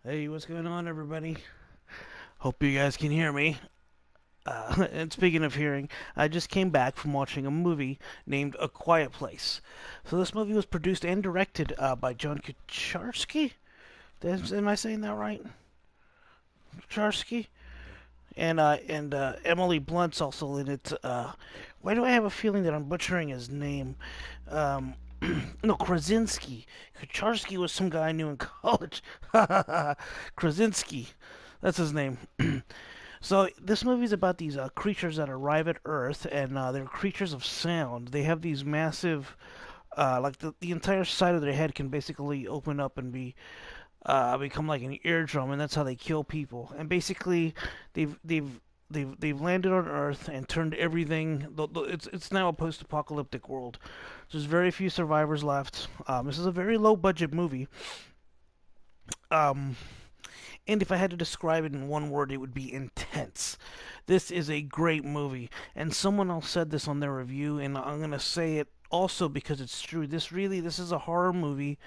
Hey, what's going on, everybody? Hope you guys can hear me. And speaking of hearing, I just came back from watching a movie named A Quiet Place. So this movie was produced and directed by John Kucharski. Am I saying that right? Kucharski? And Emily Blunt's also in it. Why do I have a feeling that I'm butchering his name? Um, no, Krasinski. Kucharski was some guy I knew in college. Krasinski. That's his name. So this movie is about these creatures that arrive at Earth, and they're creatures of sound. They have these massive, like the entire side of their head can basically open up and become like an eardrum, and that's how they kill people. And basically, they've landed on Earth and turned everything. It's now a post-apocalyptic world. There's very few survivors left. This is a very low-budget movie. Um, And if I had to describe it in one word, it would be intense. This is a great movie. And someone else said this on their review, and I'm going to say it also because it's true. This is a horror movie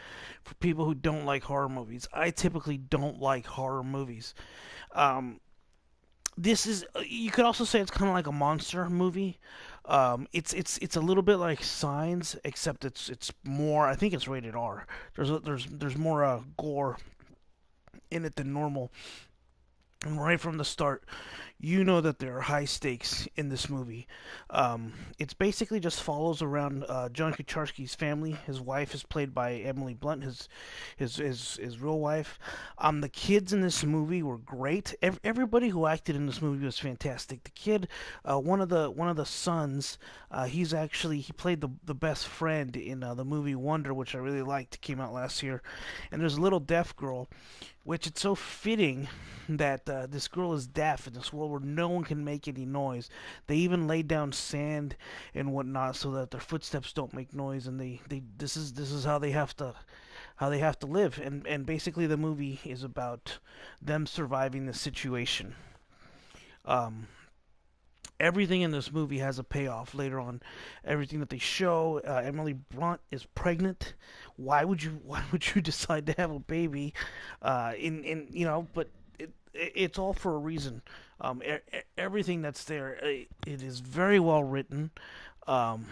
for people who don't like horror movies. I typically don't like horror movies. Um, this is you could also say it's kind of like a monster movie. It's a little bit like Signs, except it's more. I think it's rated R. There's more gore in it than normal. And right from the start, you know that there are high stakes in this movie. It's basically just follows around John Kucharski's family. His wife is played by Emily Blunt, his real wife. The kids in this movie were great. Everybody who acted in this movie was fantastic. The kid, one of the sons, he played the best friend in the movie Wonder, which I really liked. Came out last year. And there's a little deaf girl, which it's so fitting that this girl is deaf in this world where no one can make any noise. They even lay down sand and whatnot so that their footsteps don't make noise, and they this is how they have to live. And basically the movie is about them surviving the situation. Um, Everything in this movie has a payoff later on. Everything that they show, Emily Blunt is pregnant. Why would you decide to have a baby? In but it's all for a reason. Everything that's there, it is very well written. Um,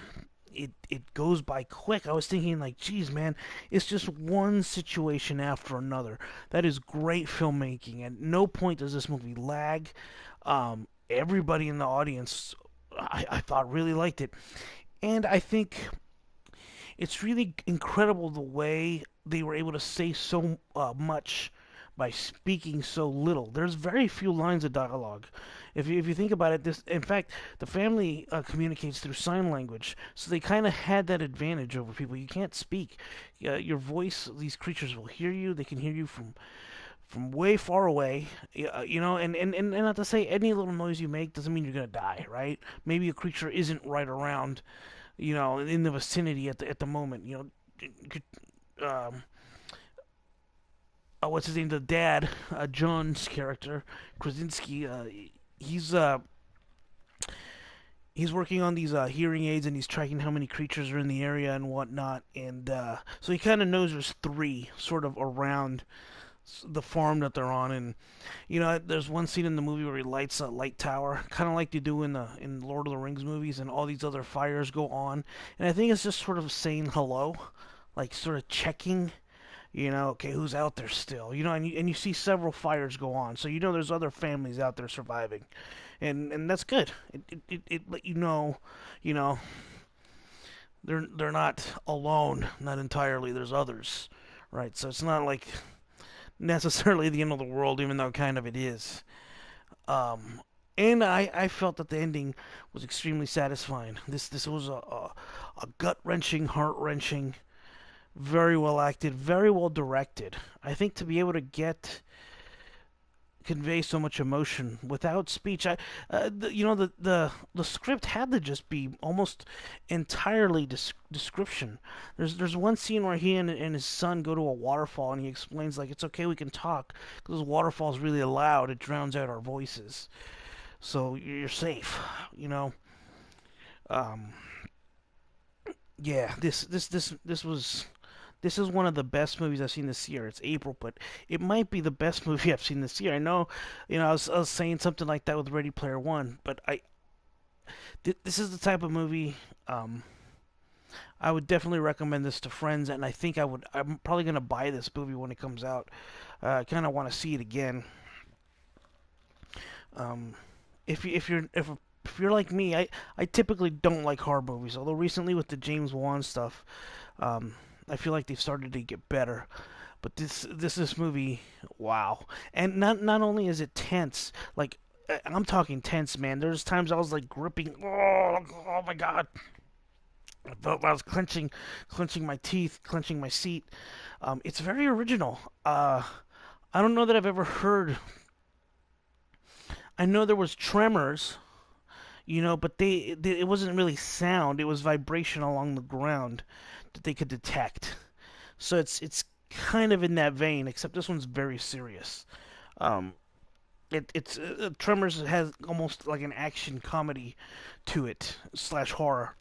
it goes by quick. I was thinking like, geez, man, it's just one situation after another. That is great filmmaking. At no point does this movie lag. Everybody in the audience, I thought, really liked it, and I think it's really incredible the way they were able to say so much by speaking so little. There's very few lines of dialogue. If you think about it, this in fact the family communicates through sign language, so they kind of had that advantage over people. You can't speak. Your voice, these creatures will hear you. They can hear you from way far away, and not to say any little noise you make doesn't mean you're gonna die, right? Maybe a creature isn't right around, in the vicinity at the moment. Um, what's his name? The dad, John's character, Krasinski. He's uh, he's working on these hearing aids, and he's tracking how many creatures are in the area and whatnot. And so he kind of knows there's three sort of around the farm that they're on. And there's one scene in the movie where he lights a light tower, kind of like they do in Lord of the Rings movies, and all these other fires go on. And I think it's just sort of saying hello, like sort of checking. Okay, who's out there still? And you see several fires go on, so there's other families out there surviving, and that's good. It let you know, they're not alone, not entirely. There's others, right? So it's not like necessarily the end of the world, even though kind of it is. Um, and I felt that the ending was extremely satisfying. This was a gut wrenching, heart wrenching, very well acted, very well directed. I think to be able to convey so much emotion without speech. The script had to just be almost entirely description. There's one scene where he and his son go to a waterfall, and he explains like it's okay, we can talk because the waterfall's really loud. It drowns out our voices, so you're safe. You know. Um, yeah, this was this is one of the best movies I've seen this year. It's April, but it might be the best movie I've seen this year. I know, I was saying something like that with Ready Player One, but this is the type of movie. I would definitely recommend this to friends, and I think I'm probably gonna buy this movie when it comes out. I kind of want to see it again. Um, if you're like me, I typically don't like horror movies. Although recently with the James Wan stuff, um, I feel like they've started to get better. But this movie, wow! And not only is it tense, like I'm talking tense, man. There's times I was like gripping. Oh my god! I felt I was clenching my teeth, clenching my seat. It's very original. I don't know that I've ever heard. I know there was Tremors, but it wasn't really sound. It was vibration along the ground that they could detect. So it's kind of in that vein, except this one's very serious. Um, it's Tremors has almost like an action comedy to it slash horror.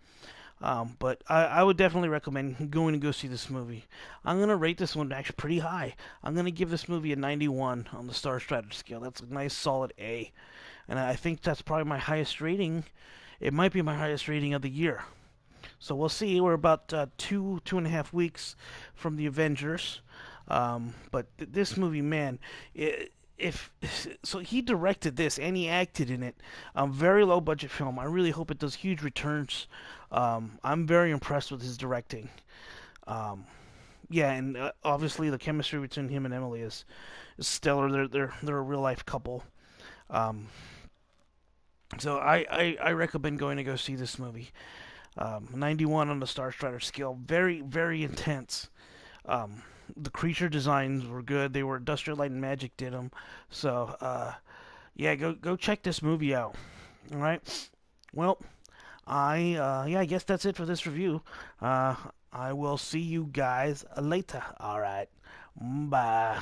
But I would definitely recommend going to go see this movie. I'm gonna rate this one actually pretty high. I'm gonna give this movie a 91 on the Star Strategy scale. That's a nice solid A, and I think that's probably my highest rating. It might be my highest rating of the year. So we'll see. We're about 2.5 weeks from the Avengers. But this movie, man, if so, he directed this and he acted in it. Very low budget film. I really hope it does huge returns. I'm very impressed with his directing. Um, yeah, and obviously the chemistry between him and Emily is stellar. They're a real life couple. Um, so I recommend going to go see this movie. 91 on the Star Strider scale. Very, very intense. Um, the creature designs were good. They were Industrial Light and Magic did them. So, yeah, go check this movie out. All right. Well, I guess that's it for this review. I will see you guys later. All right. Bye.